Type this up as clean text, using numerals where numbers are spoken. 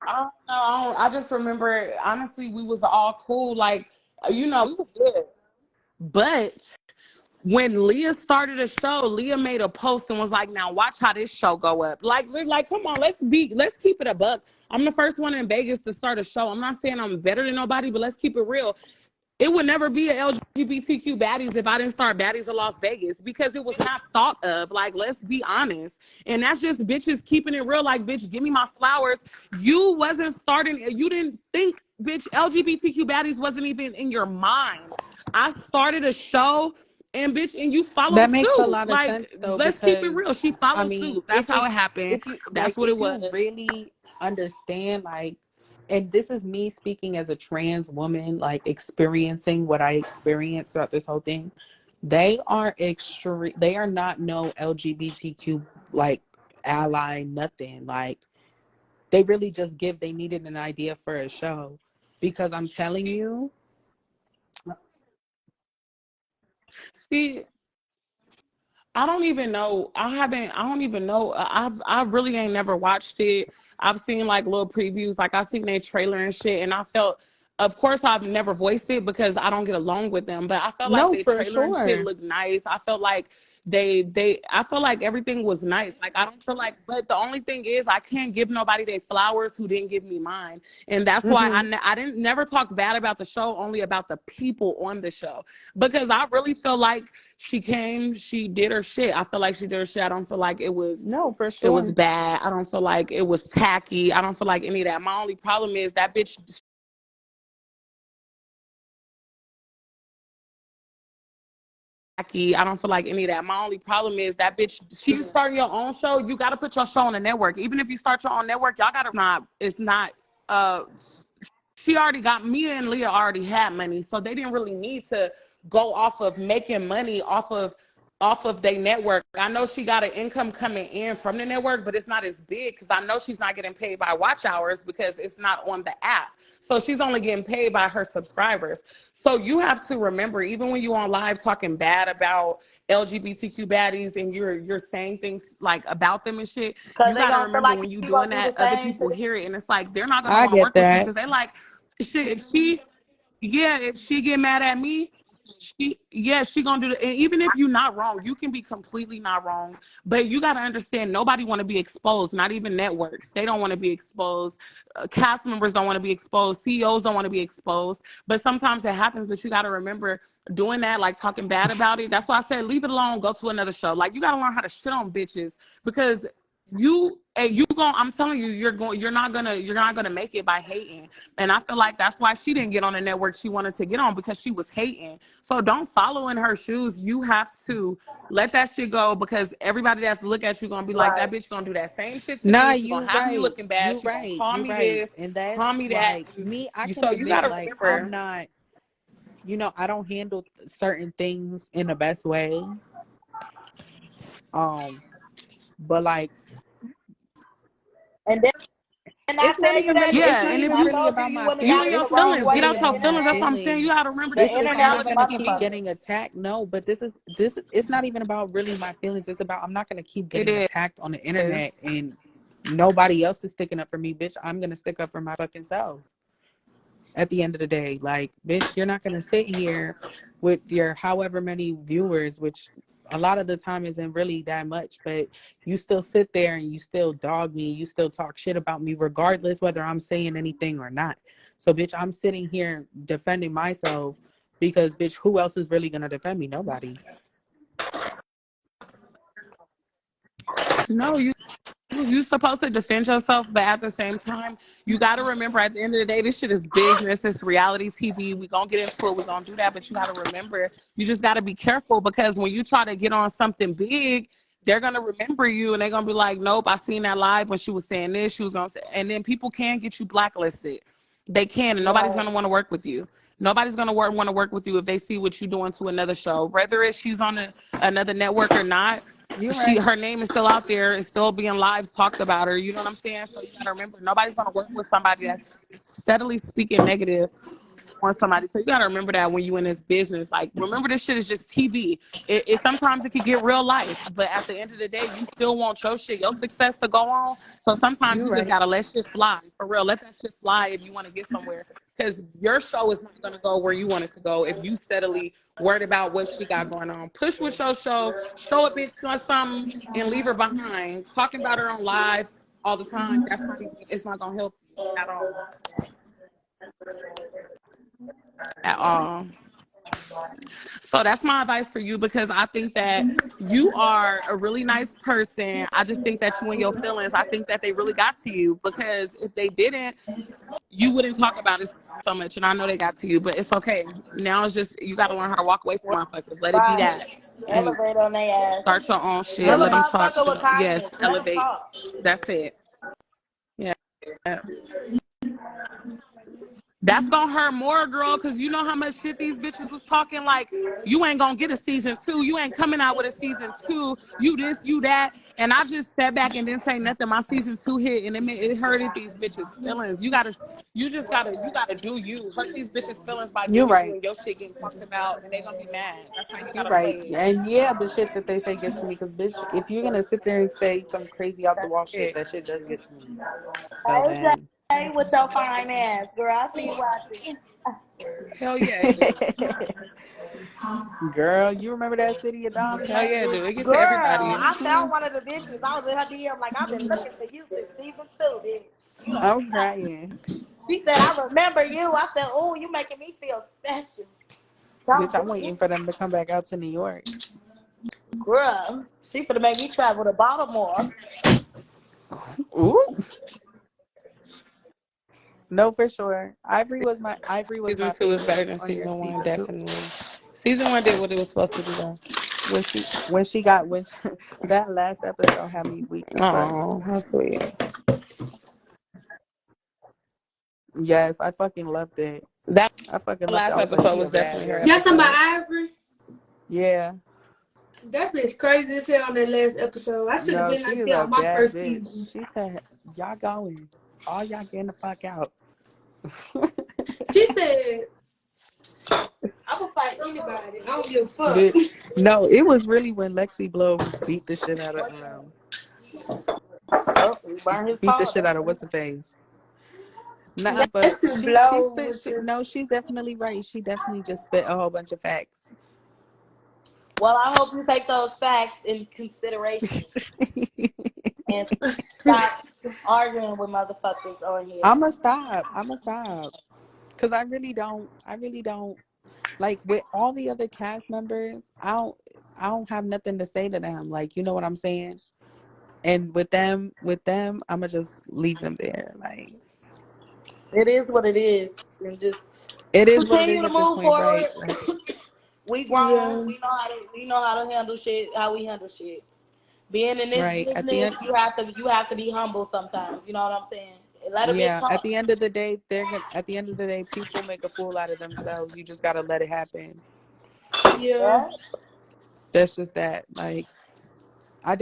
I don't know. I just remember, honestly, we was all cool. Like, we was good. But when Leah started a show, Leah made a post and was like, "Now watch how this show go up." Like, we're like, come on, let's keep it a buck. I'm the first one in Vegas to start a show. I'm not saying I'm better than nobody, but let's keep it real. It would never be a LGBTQ Baddies if I didn't start Baddies of Las Vegas because it was not thought of. Like, let's be honest. And that's just bitches keeping it real. Like, bitch, give me my flowers. You wasn't starting, you didn't think, bitch, LGBTQ Baddies wasn't even in your mind. I started a show and bitch, and you That followed makes a suit. lot of Like, sense though, let's keep it because real. She I followed mean, suit. That's it how just it happened. if you That's what it if was. you really understand, like, and this is me speaking as a trans woman, like experiencing what I experienced throughout this whole thing. They are extreme. They are not no LGBTQ like ally, nothing. Like they really just give. They needed an idea for a show, because I'm telling you, See, I don't even know. I don't even know. I really ain't never watched it. I've seen like little previews, like I seen their trailer and shit, and I felt. Of course, I've never voiced it because I don't get along with them. But I felt like no, their for trailer and shit sure. looked nice. I felt like I felt like everything was nice. Like I don't feel like. But the only thing is, I can't give nobody their flowers who didn't give me mine, and that's why Hmm. I didn't never talk bad about the show, only about the people on the show, because I really feel like she came, she did her shit. I feel like she did her shit. I don't feel like No, for it was sure. bad. I don't feel like it was tacky. I don't feel like any of that. My only problem is that bitch tacky. I don't feel like any of that. My only problem is that bitch, she starting your own show, you gotta put your show on the network. Even if you start your own network, y'all gotta it's not uh she already got, Mia and Leah already had money, so they didn't really need to go off of making money off of their network. I know she got an income coming in from the network, but it's not as big because I know she's not getting paid by watch hours because it's not on the app. So she's only getting paid by her subscribers. So you have to remember, even when you're on live talking bad about LGBTQ baddies and you're saying things like about them and shit, Cause you they got to gonna feel remember like when you you doing gonna do that, the other same people to them. hear it and it's like they're not gonna I want to get work with you that. because they like shit. If she yeah, if she get mad at me, she gonna do that. And even if you're not wrong, you can be completely not wrong. But you gotta understand, nobody want to be exposed. Not even networks. They don't want to be exposed. Cast members don't want to be exposed. CEOs don't want to be exposed. But sometimes it happens. But you gotta remember, doing that, like talking bad about it. That's why I said leave it alone. Go to another show. Like you gotta learn how to shit on bitches because you going I'm telling you, you're not gonna make it by hating. And I feel like that's why she didn't get on the network she wanted to get on, because she was hating. So don't follow in her shoes. You have to let that shit go, because everybody that's look at you gonna be like, that Right. bitch gonna do that same shit to Nah, me. She gonna you have me right. looking bad. You She gonna right. call You me right. this, And call that's me that. like me, I can So you admit, gotta like, I'm remember. not, I don't handle certain things in the best way. Um, but like And then I tell you that it's Yeah, not and shit. if even I really you told you about you my wouldn't have you got and me feelings. your the It's not wrong feelings, even get way. out The really your my feelings. That's what internet, I'm saying. You feelings. gotta remember, the This this is is why I'm internet not not was gonna gonna keep keep motherfucker. getting attacked. No, but this is it's not even about really my feelings. It's about I'm not gonna keep getting it attacked on the is. internet and nobody else is sticking up for me, bitch. I'm gonna stick up for my fucking self. At the end of the day, like, bitch, you're not gonna sit here with your however many viewers, which a lot of the time isn't really that much, but you still sit there and you still dog me, you still talk shit about me regardless whether I'm saying anything or not. So bitch, I'm sitting here defending myself because bitch, who else is really gonna defend me? Nobody. No, you supposed to defend yourself, but at the same time, you got to remember, at the end of the day, this shit is business. It's reality TV. We gonna get into it. We gonna do that, but you got to remember, you just got to be careful, because when you try to get on something big, they're gonna remember you and they're gonna be like, nope, I seen that live when she was saying this. She was gonna say, and then people can get you blacklisted. They can, and nobody's Right. gonna want to work with you. Nobody's gonna want to work with you if they see what you're doing to another show, whether it's she's on another network or not. You're right. Her name is still out there. It's still being live talked about her. You know what I'm saying? So you gotta remember, nobody's gonna work with somebody that's steadily speaking negative. want somebody. So you gotta remember that when you in this business. Like, remember this shit is just TV. It sometimes it can get real life, but at the end of the day, you still want your shit, your success to go on. So sometimes You're you just right. gotta let shit fly. For real, let that shit fly if you want to get somewhere. Because your show is not gonna go where you want it to go if you steadily worried about what she got going on. Push with your show, show a bitch something, and leave her behind. Talking about her on live all the time, that's not even. It's not gonna help you at all. At all. So that's my advice for you, because I think that you are a really nice person. I just think that you and your feelings, I think that they really got to you, because if they didn't, you wouldn't talk about it so much. And I know they got to you, but it's okay. Now it's just, you got to learn how to walk away from motherfuckers. Let it be Right. that. And Elevate on their ass. start your own Tell shit. a Let them talk motherfucker with shit. kindness. Yes, Let them elevate. talk. That's it. Yeah. That's gonna hurt more, girl, because you know how much shit these bitches was talking. Like, you ain't gonna get a season 2. You ain't coming out with a season 2. You this, you that. And I just sat back and didn't say nothing. My season 2 hit, and it hurted these bitches' feelings. You gotta do you. Hurt these bitches' feelings by You're doing you, right. and your shit getting talked about, and they gonna be mad. That's how you You're gotta right. play it. And yeah, the shit that they say gets to me because, bitch, if you're gonna sit there and say some crazy out the That's wall shit, it. that shit does get to me. So Hey, then, Jay, with your fine ass, girl. I see you watching. Hell yeah, it do. girl, you remember that City of Dawn Hell fight, yeah, it do. bitch? It get to Girl, everybody. I Hmm. found one of the bitches. I was in her DM like, I've been looking for you since season 2, bitch. I'm crying, She said, I remember you. I said, oh, you making me feel special. bitch. I'm waiting for them to come back out to New York. Girl, she finna make me travel to Baltimore. Ooh, no, for sure. Ivory was Season my 2 is better favorite than on your season 1, season 2. definitely. Season 1 did what it was supposed to do, though. When she that last episode had me weak as fuck. Oh, how sweet. Yes, I fucking loved it. That I fucking loved it. last I was like, episode she was a bad definitely her bitch. Y'all talking about episode. Ivory? Yeah. That bitch crazy as hell on that last episode. I should have No, been she like is that a on my bad first bitch. season. She said, y'all going. All y'all getting the fuck out. She said, I'm gonna fight anybody. I don't give a fuck. Bitch. No, it was really when Lexi Blow beat the shit out of Oh, we burned his car. what's the face. Nah, but That's the blow with the. she's definitely right. She definitely just spit a whole bunch of facts. Well, I hope you take those facts in consideration and stop arguing with motherfuckers on here. I'ma stop. Cause I really don't like with all the other cast members, I don't have nothing to say to them. Like, you know what I'm saying? And with them, I'ma just leave them there. Like, It is what it is. And just it is what it continue is to at this move point, forward. right? Like, We grown. Yeah. We know how to handle shit. How we handle shit. Being in this right. At the business, end, you have to be humble sometimes. You know what I'm saying? Let a bitch yeah, at talk. the end of the day, at the end of the day, people make a fool out of themselves. You just gotta let it happen. Yeah. Yeah. That's just that. Like, I